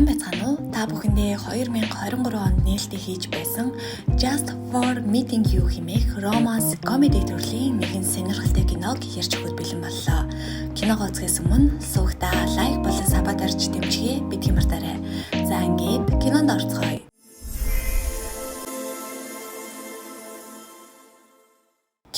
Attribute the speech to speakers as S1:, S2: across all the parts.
S1: Сайн байцгаана уу? Та бүхэндээ 2023 онд нээлттэй хийж байсан Just for Meeting You хэмээх романс комеди төрлийн нэгэн сонирхолтой киног ярьж өгөхөд бэлэн боллоо. Киногоо үзэхээс өмнө суугтаа лайк болон сабадарч дэмжихээ битгий мартаарай. За ингээд кинонд орцгоё.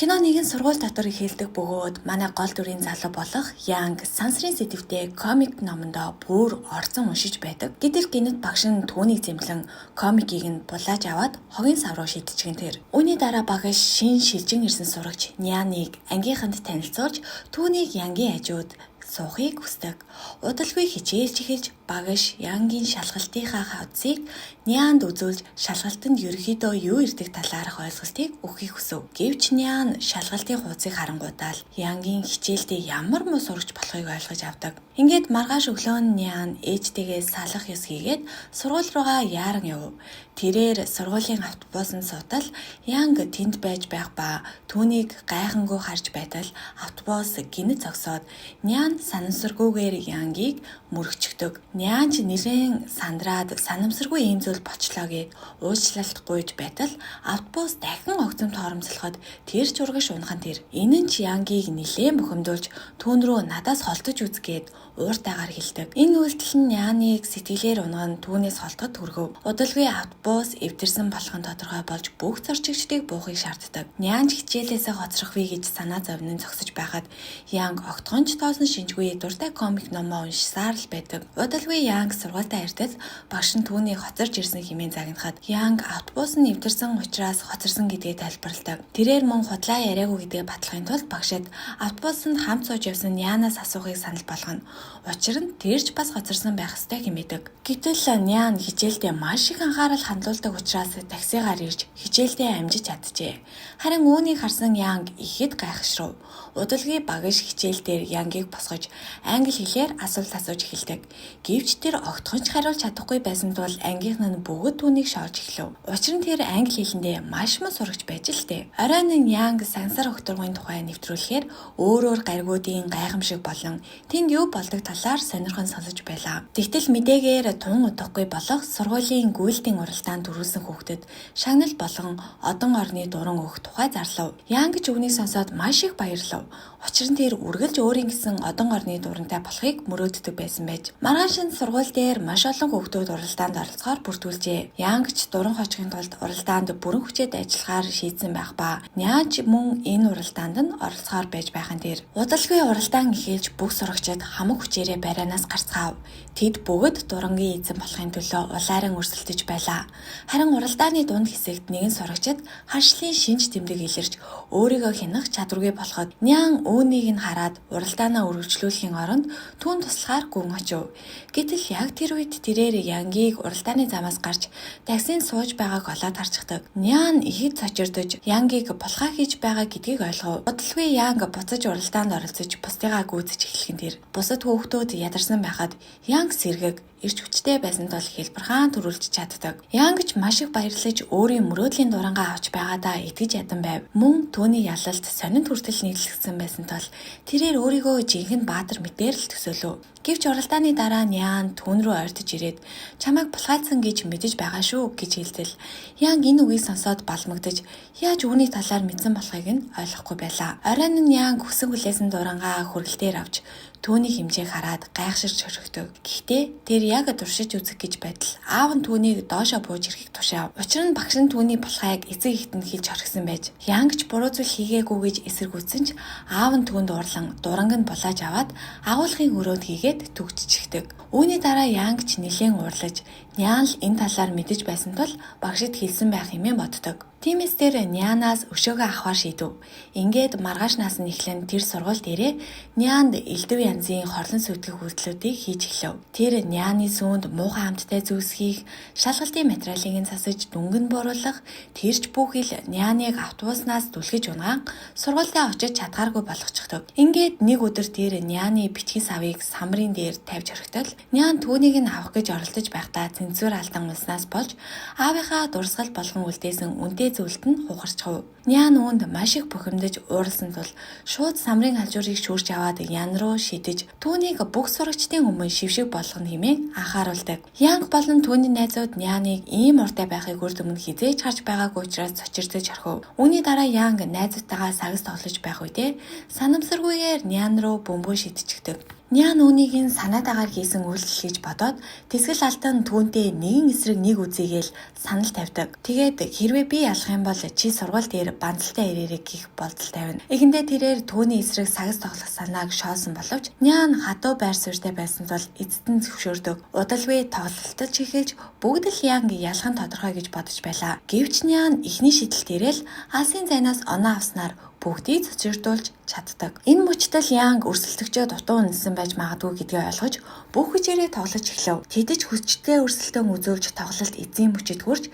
S1: Кино нэгэн сургууль дотор эхэлдэг бөгөөд манай гол дүрийн залуу болох Янг сансрын сэдвтэй комик номондоо бүр орцон уншиж байдаг. Гэтэл гинэт багш нь түүнийг зэмлэн комикийг нь булааж аваад хогийн сав руу шидчихэн тэр. Үүний дараа багш шин шилжин ирсэн сурагч Няныг ангийнханд танилцуулж түүнийг Янгийн хажууд суухыг хүсдэг. Удалгүй хичээлж эхэлж багш Янгийн шалгалтынхаа хавцыг Нянд үзүүлж шалгалтанд ерөөхдөө юу ирдэг талаарх ойлголтыг өгөхийг хүсв. Гэвч Нян шалгалтын хуудсыг харангуйдаал Янгийн хичээлдээ ямар муу сурагч болохыг ойлгож авдаг. Ингээд маргааш өглөө Нян ээжтэйгээ салах ёс хийгээд сургууль руугаа яаран яв. Тэрээр сургуулийн автобусанд суудал Янг тэнд байж байх ба түүнийг гайхангүй харж байтал автобус гинэт зогсоод Нян санамсаргүйгээр Янгийг мөрөгчдөг. Нян ч нэрэн сандраад санамсаргүй ийм зүйл бочлоо гэд уучлалт гуйж байтал автобус дахин огцом торомцолоход тэр ч урагш унхан тэр. Энэ нь ч Янгийг нилээн бухимдуулж түүн рүү надаас холдож үзгээд ууртайгаар хэлдэг. Энэ үйлдэл нь Няныг сэтгэлээр унган түүнээс холдоход хүргэв. Удалгүй автобус эвдэрсэн болох нь тодорхой болж бүх зорчигчдыг буухыг шаарддаг. Нян ч хичээлээсээ хоцрохвээ гэж санаа зовнин зогсож байхад Янг огтхонч тоосон шинжгүй дуртай комик номоо уншсаар л байдаг. Удалгүй Янг сургуультаа иртэл багш нь түүнийг хоцорж ирсэн хэмээн загнахад Янг автобус нь эвдэрсэн учраас хоцорсон гэдгээ тайлбарладаг. Тэрээр мөн худлаа яриагүй гэдгээ батлахын тулд багшид автобусанд хамт сууж явсан Нянаас асуухыг санал болгоно. Учир нь тэрч бас хоцорсон байх ёстой хэмээдэг. Гэтэл Нян хичээлдээ маш их анхаарал хандуулдаг учраас таксигаар ирж хичээлдээ амжиж чаджээ. Харин үүнийг харсан Янг ихэд гайхшрав. Удалгүй багш хичээл дээр Янгийг босгож англи хэлээр асуулт асууж эхэлдэг. Гэвч тэр огтхонч хариулж чадахгүй байсан тул ангийнх нь бүгд түүнийг шоолж эхлэв. Учир нь тэр англи хэлэндээ маш муу сурагч байж л дээ. Оройн Янг сансар өгтөргийн тухай нэвтрүүлэхээр өөрөөр гаригуудын гайхамшиг болон тэнд юу болдог талаар сонирхон сонсож байлаа. Тэгтэл мэдээгээр тун удахгүй болох сургуулийн гүйлтийн уралдаанд төрүүлсэн хүүхдэд шагнал болон одон орны дуран өгөх тухай зарлав. Янг ч үүнийг сонсоод маш их баярлав. Учир нь тэр үргэлж өөрийн гэсэн одон орны дурантай болохыг мөрөөддөг байсан байж. Маргааш нь сургууль дээр маш олон хүүхдүүд уралдаанд оролцохоор бүртгүүлжээ. Янг ч дуран хожихын тулд уралдаанд бүрэн хүчээр ажиллахаар шийдсэн байх ба Няч мөн энэ уралдаанд нь оролцохоор байж байхын дээр удалгүй уралдаан эхэлж бүх сурагчид хамаг хүчээрээ барианаас гарцгаав. Тэд бүгд дурангийн эзэн болохын төлөө улааран өрсөлдөж байлаа. Харин уралдааны дунд хэсэгт нэгэн сурагчид харшлын шинж тэмдэг илэрч өөрийгөө хянах чадваргүй болоход Нян үүнийг нь хараад уралдаанаа үргэлжлүүлэхийн оронд түүн туслахаар гүн очив. Гэтэл яг тэр үед тэрээр Янгийг уралдааны замаас гарч таксинд сууж байгааг олоод харчихдаг. Нян ихэд цочирдож Янгийг булхаа хийж байгаа гэдгийг ойлгов. Удалгүй Янг буцаж уралдаанд оролцож бусдыгаа гүйцэж эхлэхин тэр. Бусад хүүхдүүд ядарсан байхад Янг сэргэг ирч хүчтэй байсан тул хэлбэрхаан төрүүлж чаддаг. Янг ч маш их баярлаж өөрийн мөрөөдлийн дурангаа авч байгаадаа итгэж ядан байв. Мөн түүний ялалт сонин хүртэл нийлэгдсэн байсан тул тэрээр өөрийгөө жинхэнэ баатар мэтээр л төсөөлөв. Гэвч уралдааны дараа Нян түүн рүү ойртож ирээд чамайг булхаацсан гэж мэдэж байгаа шүү гэж хэлтэл Янг энэ үгийг сонсоод балмагдаж яаж үүний талаар мэдсэн болохыг нь ойлгохгүй байлаа. Оройн нь Янг хүсэн хүлээсэн дурангаа хүргэлтээр авч түүний хэмжээг хараад гайхширч хөрөгдөв. Гэхдээ тэр яг туршиж үзэх гэж байтал аав нь түүнийг доошоо бууж ирэхийг тушаав. Учир нь багш нь түүний булхайг эцэг эхэд нь хэлж орхисон байж Янг ч буруу зүйл хийгээгүй гэж эсэргүүцсэн ч аав нь түүнд уурлан дуранг нь булааж аваад агуулгын өрөөнд хийгээд түгжчихдэг. Үүний дараа Янг ч нэлээд уурлаж Нян л энэ талаар мэдэж байсан тул багшид хэлсэн байх хэмээн боддог. Тиймээс тэр Нянаас өшөөгөө авахар шийдэв. Ингээд маргаашнаас нь эхлэн тэр сургууль дээрээ Нянд элдв янзын хорлон сүйтгэх үйлдэлүүдийг хийж эхлэв. Тэр Няны сүүнд муухай хамттай зүйлсхийх, шалгалтын материалыг нь засаж дүнгэн бууруулах, тэрч бүхэл Няныг автобуснаас түлхэж унгаан сургуультаа очиж чадгааргүй болгочихдог. Ингээд нэг өдөр тэр Няны бичгийн савыг самрын дээр тавьж орхитол Няан түүнийг нь авах гэж оролдож байхдаа цэнзуур алдан улснаас болж аавынхаа дурсгал болгон үлдээсэн үнэтэй зүйлд нь хугарчхав. Няан үүнд маш их бухимдаж ууралсан тул шууд самрын хажуурыг шүүрч аваад Ян руу шидэж түүнийг бүх сурагчдын өмнө шившиг болгоно хэмээн анхааруулдаг. Янг болон түүний найзууд Няныг ийм уртай байхыг үрд өмнө хизээж харж байгаагүй учраас цочирдож орхив. Үүний дараа Янг найзуудтайгаа сагс тоглож байх үедээ санамсаргүйгээр Нян руу бөмбөг шидчихдэг. Нян үүнийг нь санаатаагаар хийсэн үйлдэл гэж бодоод тэсгэл алдан түүнтэй нэгэн эсрэг нэг үзийгээл санал тавьдаг. Тэгээд хэрвээ би ялах юм бол чи сургууль дээр банцалтай ирээрэй гэх болдол тавина. Эхэндээ тэрээр түүний эсрэг сагс тоглох санааг шоосон боловч Нян хатуу байр суурьтай байсан тул эцэст нь зөвшөөрдөг. Удалгүй тоглолтож эхэлж бүгд л Янг ялах нь тодорхой гэж бодож байлаа. Гэвч Нян эхний шидэлтээрээ л алсын зайнаас оноо авснаар бүгдийг цочирдуулж чаддаг. Энэ мөчтөл Янг өрсөлдөгчөө дутуу үнэлсэн байж магадгүй гэдгийг ойлгож бүх хүчээрээ тоглож эхлэв. Тэдэж хүчтэй өрсөлдөөн үзүүлж тоглолт эзэн мөчөд хүрч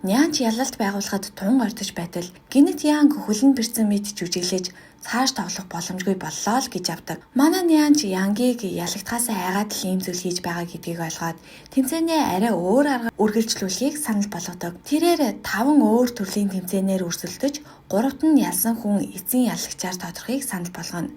S1: Нян ч ялалт байгуулахад тун гортож байтал гинэт Янг хөлн бэрцэн мэд жүжиглэж цааш тоглох боломжгүй боллоо л гэж авдаг. Манай Нян ч Янгийг ялагдхаас айгаад л ийм зүйл хийж байгаа гэдгийг ойлгоод тэмцээнээ арай өөр аргаар үргэлжлүүлэхийг санал болгодог. Тэрээр 5 өөр төрлийн тэмцээнээр өрсөлдөж 3-т нь ялсан хүн эзэн ялагчаар тодорхойг санал болгоно.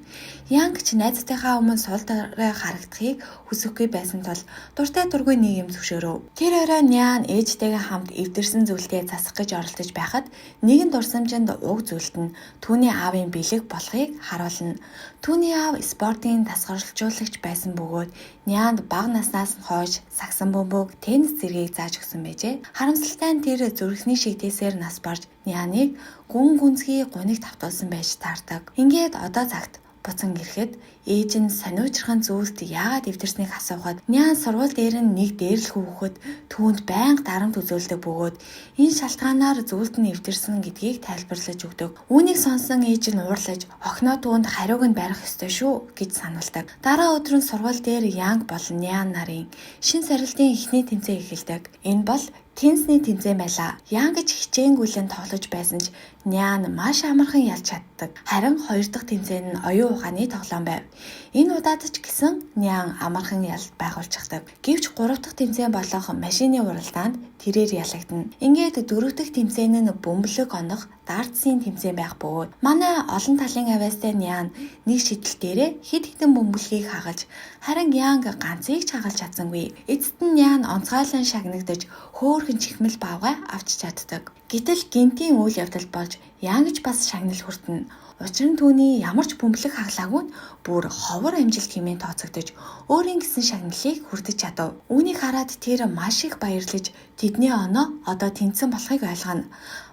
S1: Янг ч найзтайхаа өмнө сул дорой харагдахыг хүсэхгүй байсан тул дуртай дургүй нэг юм зөвшөөрөв. Тэр орой Нян ээжтэйгээ хамт эвдэрсэн зүйлдээ засах гэж оролдож байхад нэгэн дурсамжинд уг зүйлд нь түүний аавын бэлэг болохыг харуулна. Түүний аав спортын дасгалжуулагч байсан бөгөөд Нянд бага наснаас нь хойш сагсан бөмбөг, теннис зэргийг зааж өгсөн байжээ. Харамсалтай нь тэр зүрхний шигдээсээр нас барж Няныг гүн гүнзгий гуниг тавтуулсан байж таардаг. Ингээд одоо цагт буцан ирэхэд ээж нь сониучрахын зүйлд яагаад эвдэрснийг асуухад Нян сургууль дээр нь нэг дээрлэх хүүхэд түүнд байнга дарамт үзүүлдэг бөгөөд энэ шалтгаанаар зүйлд нь эвдэрсэн гэдгийг тайлбарлаж өгдөг. Үүнийг сонсон ээж нь уурлаж охиноо түүнд хариуг нь барих ёстой шүү гэж сануулдаг. Дараа өдөр нь сургууль дээр Янг болон Нян нарын шин сорилтын эхний тэмцээн эхэлдэг. Энэ бол теннисний тэмцээн байлаа. Янг ч хичээнгүйлэн тоглож байсан ч Нян маш амархан ялж чаддаг. Харин 2 дахь тэмцээн нь оюун ухааны тоглоом байв. Энэ удаад ч гэсэн Нян амархан ялт байгуулчихдаг. Гэвч 3 дахь тэмцээн болох машины уралдаанд тэрээр ялагдана. Ингээд 4 дахь тэмцээн нь бөмбөлөг онох дартсын тэмцээн байх бөгөөд манай олон талын авьяастай Нян нэг шидэл дээрээ хэд хэдэн бөмбөлгийг хагалж харин Янг ганцыг ч хагалж чадсангүй. Эцэст нь Нян онцгойлон шагнагдаж хөөхөн чихмэл баавгай авч чаддаг. Гэтэл гинтийн үйл явдал болж Янг ч бас шагнал хүртэнэ. Учир нь түүний ямар ч бөмбөлөг хагалаагүй нь бүр ховор амжилт хэмээн тооцогдож өөрийн гэсэн шагналыг хүртэж чадав. Үүнийг хараад тэр маш их баярлаж тэдний оноо одоо тэнцсэн болохыг ойлгоно.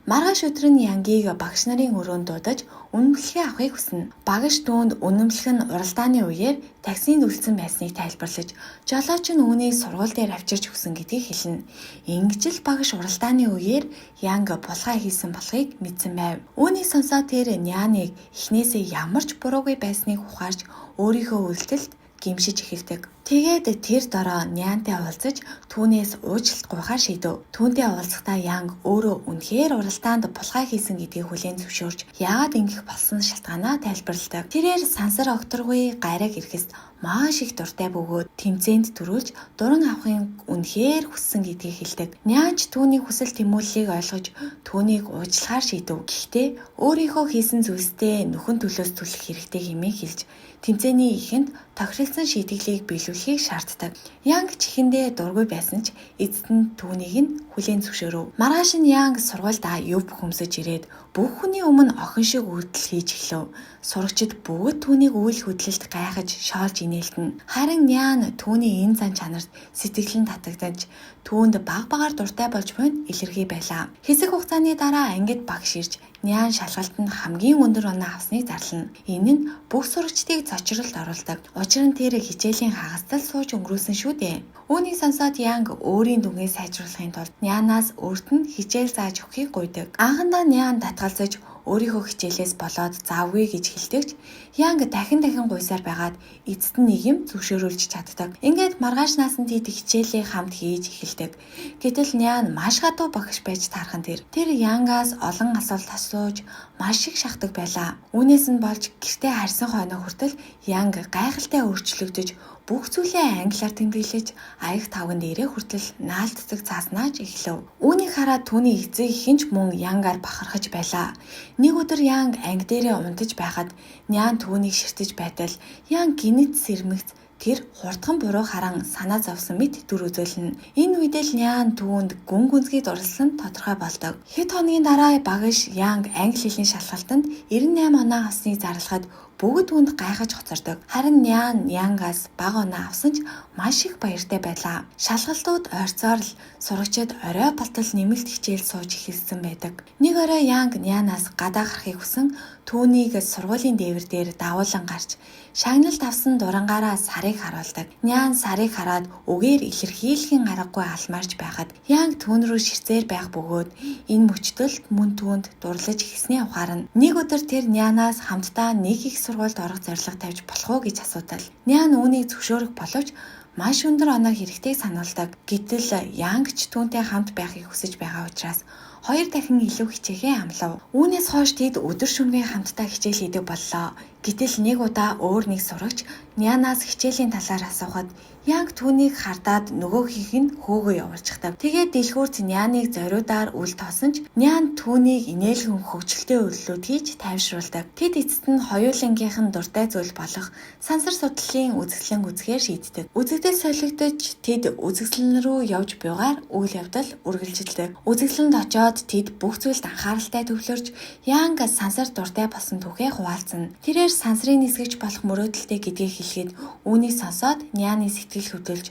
S1: Маргааш өдөр нь Янгийг багш нарын өрөөнд дуудаж үнэмлэхээ авахыг хүснэ. Багш түүнд үнэмлэх нь уралдааны үеэр таксинд үлдсэн байсныг тайлбарлаж жолооч нь үүнийг сургууль дээр авчирч өгсөн гэдгийг хэлнэ. Ингэж л багш уралдааны үеэр Янг булгаа хийсэн болохыг мэдсэн байв. Үүнийг сонсоод тэр Няныг эхнээсээ ямар ч буруугүй байсныг ухаарч өөрийнхөө үйлдэлд гимшиж эхэлдэг. Тэгээд тэр дороо Нянтай уулзаж түүнээс уучлалт гуйхаар шийдэв. Түүнтэй уулзахдаа Янг өөрөө үнэхээр уралдаанд булгаа хийсэн гэдгийг хүлээн зөвшөөрч яагаад ингэх болсон шалтгаанаа тайлбарладаг. Тэрээр сансар огторгүй гайраг ирэхэс маш их дуртай бөгөөд тэмцээнд төрүүлж дуран авахын үнэхээр хүссэн гэдгийг хэлдэг. Нянч түүний хүсэл тэмүүллийг ойлгож түүнийг уучлахаар шийдэв. Гэхдээ өөрийнхөө хийсэн зүйлстэй нөхөн төлөөс түлхэх хэрэгтэй хэмээн хэлж тэмцээний эхэнд тохиролцсон шийтгэлийг биелүүлэхийг шаарддаг. Янг чихэндээ дургүй байсан ч эцэст нь түүнийг нь хүлээн зөвшөөрөв. Маргааш нь Янг сургуульдаа юв бухимсаж ирээд бүх хүний өмнө охин шиг үйлдэл хийж эхлэв. Сурагчид бүгд түүнийг үйл хөдлөлт гайхаж шоолж инээлтэн. Харин Нян түүний энэ зан чанарт сэтгэлэн татагдаж түүнд баг багаар дуртай болж буйн илэрхий байлаа. Хэсэг хугацааны дараа ангид багш ирж Нян шалгалтанд хамгийн өндөр оноо авсныг зарлана. Энэ нь бүх сурагчдыг цочролд оруулдаг. Учир нь тэр хичээлийн хагасдал сууж өнгөрүүлсэн шүү дээ. Үүнийг сонсоод Янг өөрийн дүнгээ сайжруулахын тулд Нянаас өөрт нь хичээл зааж өгөхийг гуйдаг. Анхандаа Нян татгалзаж өөрийнхөө хичээлээс болоод заавгүй гэж хэлдэгч Янг дахин гуйсаар байгаад эцэст нь нэг юм зөвшөөрүүлж чаддаг. Ингээд маргааш наасан тэд хичээлээ хамт хийж эхэлдэг. Гэтэл Нян маш гадуу багш байж таархан тэр Янгаас олон асуулт асууж маш их шахдаг байлаа. Үүнээс нь болж гэртээ харьсан хойно хүртэл Янг гайхалтай өөрчлөгдөж бүх зүйлээ англиар тэмдэглэж аяг тавган дээрээ хүртэл наалтдаг цааснаач эхлэв. Үүнийг хараад түүний эцэг ихэнч мөн Янгаар бахархаж байлаа. Нэг өдөр Янг анги дээрээ унтаж байхад Нян түүнийг ширтэж байтал Янг гинэт сэрмэгц тэр хурдхан буруу харан санаа зовсон мэт дүр үзүүлнэ. Энэ үед л Нян түүнд гүн гүнзгий дурласан тодорхой болдог. Хэд хоногийн дараа багш Янг англи хэлний шалгалтанд 98 оноо авсныг зарлахад бүгд үүнд гайхаж хоцордог. Харин Нян Янгаас бага оноо авсан ч маш их баяртай байлаа. Шалгалтууд ойрцоор л сурагчид орой болтол нэмэлт хичээл сууж эхэлсэн байдаг. Нэг орой Янг Нянаас гадаа гарахыг хүсэн түүнийг сургуулийн дээвэр дээр давуулан гарч шагналд авсан дурангаараа сарыг харуулдаг. Нян сарыг хараад үгээр илэрхийлэхийн аргагүй алмаарч байхад Янг түүн рүү ширцээр байх бөгөөд энэ мөчтөлд мөн түүнд дурлаж ихснээ ухаарна. Нэг өдөр тэр Нянаас хамтдаа нэг их сургуульд орох зорилго тавьж болох уу гэж асуудал. Нян үүнийг зөвшөөрөх боловч маш өндөр оноо хэрэгтэйг сануулдаг. Гэтэл Янг ч түүнтэй хамт байхыг хүсэж байгаа учраас 2 дахин илүү хичээхээ амлав. Үүнээс хойш тэд өдөр шөнөгүй хамтдаа хичээл хийдэг боллоо. Гэтэл нэг удаа өөр нэг сурагч Нянаас хичээлийн талаар асуухад Янг түүнийг хардаад нөгөөхийнх нь хөөгөө явуулчихдаг. Тэгээд дэлгүүрт Няныг зориудаар үл тоосон ч Нян түүнийг инээлгэн хөвгчлөлтэй өрлөлүүд хийж тайвшруулдаг. Тэд эцэст нь хоёулангийнх нь дуртай зүйл болох сансар судлалын үзэсгэлэн үзэхээр шийддэг. Үзэгдэл солигдож тэд үзэсгэлэн рүү явж буйгаар үйл явдал үргэлжилдэг. Үзэсгэлэнд очоод тэд бүх зүйлд анхааралтай төвлөрж Янг сансар дуртай болсон түүхээ хуваалцсан. Тэрээр сансрын нисгэж болох мөрөөдөлтэй гэдгийг хэлэхэд үүнийг сонсоод Няны сэтгэл хөдлөж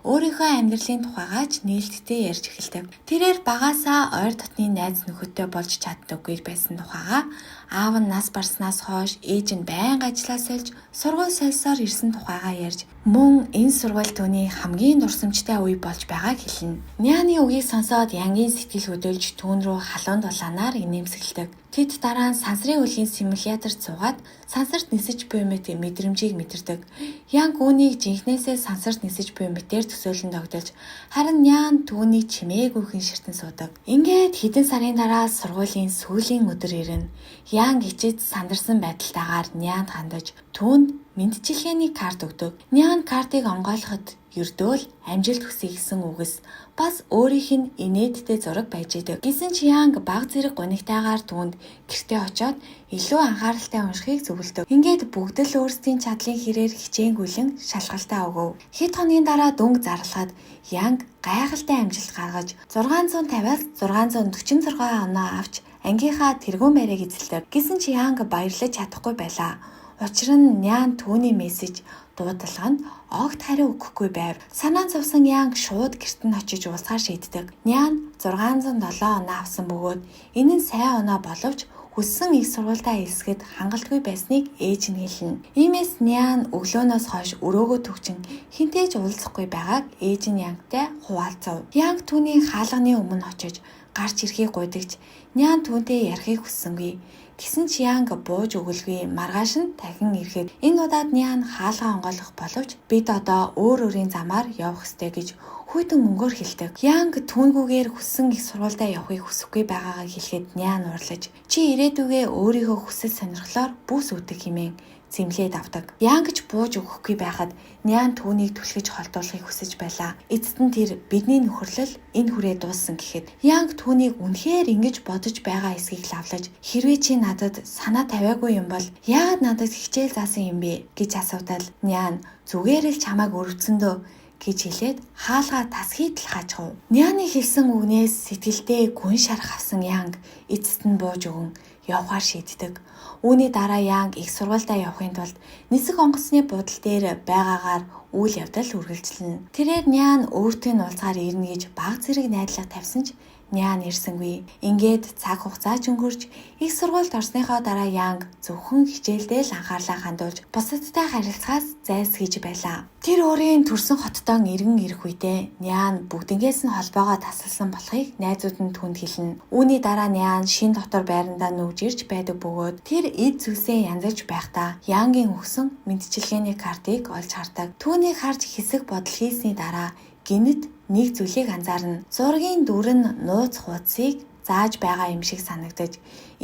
S1: өөрийнхөө амьдралын тухайгаа ч нээлттэй ярьж эхэлдэг. Тэрээр багаасаа ойр дотны найз нөхөдтэй болж чаддаггүй байсан тухайгаа аав нь нас барснаас хойш ээж нь байнга ажиллаа сольж сургууль солисоор ирсэн тухайгаа ярьж мөн энэ сургууль түүний хамгийн дурсамжтай үе болж байгааг хэлнэ. Няны үгийг сонсоод Янгийн сэтгэл хөдлөж түүн рүү халуун дулаанаар инээмсэглэдэг. Тэд дараа нь сансрын үеийн симуляторт суугаад сансарт нисэж буй мэт мэдрэмжийг мэдэрдэг. Янг үүнийг жинхнээсээ сансарт нисэж буй мэтээр төсөөлөн тогтолж харин Нян түүнийг чимээгүйхэн ширтэн суудаг. Ингээд хэдэн сарын дараа сургуулийн сүүлийн өдөр ирнэ. Янг ичээд сандарсан байдалтайгаар Нянд хандаж түүнд мэдчилгээний карт өгдөг. Нян картыг онгойлоход ердөөл амжилт хүсье гэсэн үгс бас өөрийнх нь инээдтэй зураг байж идэг. Гэсэн ч Янг баг зэрэг гунигтайгаар түүнд гэртээ очоод илүү анхааралтай уншихыг зөвлөдөг. Ингээд бүгд л өөрсдийн чадлын хэрээр хичээнгүйлэн шалгалтаа өгөв. Хэд хоногийн дараа дүнг зарлахад Янг гайхалтай амжилт гаргаж 650-аас 646 оноо авч ангийнхаа тэргүүн байрыг эзэлдэг. Гэсэн ч Янг баярлаж чадахгүй байлаа. Учир нь Нян түүний мессеж дуудлаганд огт хариу өгөхгүй байв. Санаа зовсон Янг шууд гэрт нь очиж уулзахаар шийддэг. Нян 607 оноо авсан бөгөөд энэ нь сайн оноо боловч хүссэн их сургуультаа элсгэд хангалтгүй байсныг ээж нь хэлнэ. Иймээс Нян өглөөнөөс хойш өрөөгөө төгчин хинтээж уулзахгүй байгааг ээж нь Янгтай хуваалцав. Янг түүний хаалганы өмнө очиж гарч ирэхийг гуйдагч Нян түүнтэй ярихыг хүссэнгүй. Гэсэн ч Янг бууж өгөлгүй маргааш нь дахин ирэхэд энэ удаад Нян хаалгаа онгойлгох боловч бид одоо өөр өөрийн замаар явах ёстой гэж хүйтэн мөнгөөр хэлдэг. Янг түүнгүүгээр хүссэн их сургуультай явахыг хүсэхгүй байгаагаа хэлэхэд Нян уурлаж чи ирээдүгээ өөрийнхөө хүсэл сонирхлоор бүс үүдэг хэмээн зэмлээд авдаг. Янг ч бууж өгөхгүй байхад Нян түүнийг түлхэж холдуулахыг хүсэж байлаа. Эцэст нь тэр бидний нөхөрлөл энэ хүрээ дууссан гэхэд Янг түүнийг үнэхээр ингэж бодож байгаа эсхийг лавлаж хэрвээ чи надад санаа тавиагүй юм бол яагаад надад хичээл заасан юм бэ гэж асуудал Нян зүгээр л чамайг өрөвцөндөө гэж хэлээд хаалгаа тасхийд л хажив. Няны хэлсэн үгнээс сэтгэлдээ гүн шарах авсан Янг эцэст нь бууж өгөн явахаар шийддэг. Үүний дараа Янг их сургуультай явахын тулд нисэх онгоцны буудал дээр байгаагаар үйл явдал үргэлжилнэ. Тэрээр Нян өөртөө нь уулзахаар ирнэ гэж баг зэрэг найдлага тавьсан ч Няан ирсэнгүй. Ингээд цаг хугацаа ч өнгөрч их сургуульд орсныхоо дараа Янг зөвхөн хичээлдээ л анхаарлаа хандуулж бусадтай харилцахаас зайлсхийж байлаа. Тэр өөрийн төрсөн хоттон иргэн ирэх үедээ Няан бүгднгээс нь холбоогоо тасалсан болохыг найзууд нь түнд хэлнэ. Үүний дараа Няан шин дотор байрандаа нүүж ирж байдаг бөгөөд тэр эд зүйлсээ янзалж байхдаа Янгийн өгсөн мэдчилгээний картыг олж хардаг. Түүнийг харж хэсэг бодол хийсний дараа гинэт нэг зүйлийг анзаарна. Зургийн дүрэн нууц хуудсыг зааж байгаа юм шиг санагдаж,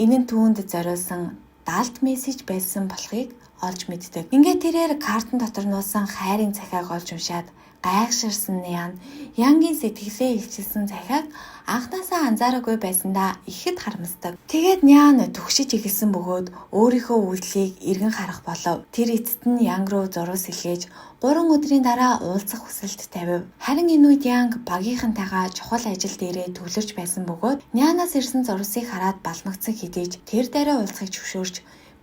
S1: энэ нь түүнд зориулсан даалт мессеж байсан болохыг олж мэддэг. Ингээд тэрээр картын дотор нуусан хайрын захиаг олж уншаад гайхширсан Янгийн сэтгэлээ илчилсэн захиаг анхнаасаа анзаараагүй байсандаа ихэд харамсдаг. Тэгээд Нян түгшиж эхэлсэн бөгөөд өөрийнхөө үйлдэлийг эргэн харах болов. Тэр эцэст нь Янг руу зурвас илгээж 3 өдрийн дараа уулзах хүсэлт тавив. Харин энэ үед Янг багийнхантайгаа чухал ажил дээрээ төвлөрч байсан бөгөөд Нянаас ирсэн зурвасыг хараад балмагцсан хэдий ч тэр дээрээ уулзахыг зөвшөөрч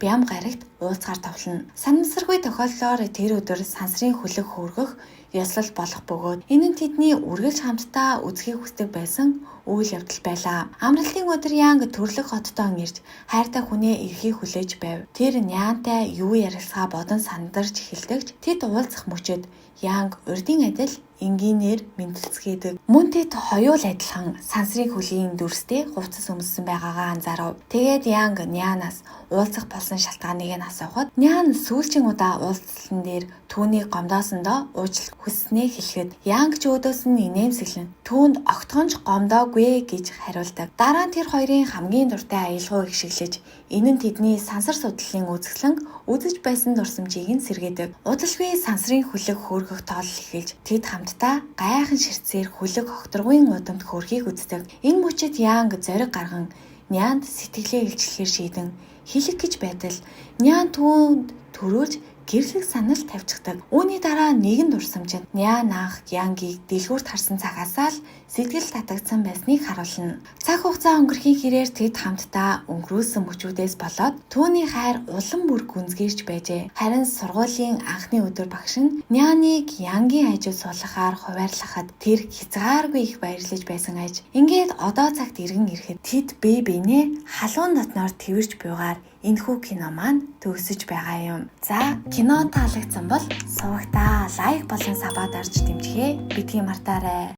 S1: бям гарагт уулзахаар товлоно. Санамсаргүй тохиолдлоор тэр өдөр сансрын хөлөг хөөргөх ёслол болох бөгөөд энэ нь тэдний үргэлж хамтдаа үзхийг хүсдэг байсан үйл явдал байлаа. Амралтын өдөр Янг төрлөх хоттон ирж хайртай хүнээ эрхийг хүлээж байв. Тэр Нянтай юу ярилцгаа бодон сандарч эхэлдэгч тэд уулзах мөчөд Янг урдын адил энгийнээр мэдлцгээдэг. Мөн тэд хоёул адилхан сансрын хөлийн дүрстэй хувцас өмссөн байгаагаа анзаарав. Тэгээд Янг Нянаас уулзах болсон шалтгааныг нь асуухад Нян сүүлчийн удаа уулзсан дээр түүнийг гомдоосондоо уучлах хүснээ хэлэхэд Янг ч өөдөөс нь инээмсэглэн түүнд огтхонч гомдоогүй гэж хариулдаг. Дараа нь тэр хоёрын хамгийн дуртай аялгау ихшиглэж энэ нь тэдний сансар судлалын үзэсгэлэн үзэж байсан дурсамжийг нь сэргээдэг. Удалгүй сансрын хөлөг хөөргөх тоолол эхэлж тэд хамтдаа гайхан ширтсээр хөлөг хогторгуйн удамд хөөрхийг үздэг. Энэ мөчид Янг зориг гарган Нянд сэтгэлээ илчлэхээр шийдэн хэлэх гэж байтал Нян түүнд төрүүлж гэрлэх санал тавьчихдаг. Үүний дараа нэгэн дурсамжид Нян анх Янгийг дэлгүүрт харсан цагаасаа л сэтгэл татагдсан байсныг харуулна. Цаг хугацаа өнгөрхийн хэрээр тэд хамтдаа өнгөрүүлсэн мөчүүдээс болоод түүний хайр улам бүр гүнзгийрч байжээ. Харин сургуулийн анхны өдөр багш нь Няныг Янгийн хажууд суулгахаар хуваарлахад тэр хязгааргүй их баярлаж байсан аж. Ингээд одоо цагт иргэн ирэхэд тэд бие биенээ халуун дотноор тэрвэрж буйгаар энэхүү кино маань төгсөж байгаа юм. За, кино таалагдсан бол сувагтаа лайк болон сабад орж дэмжихээ битгий мартаарай.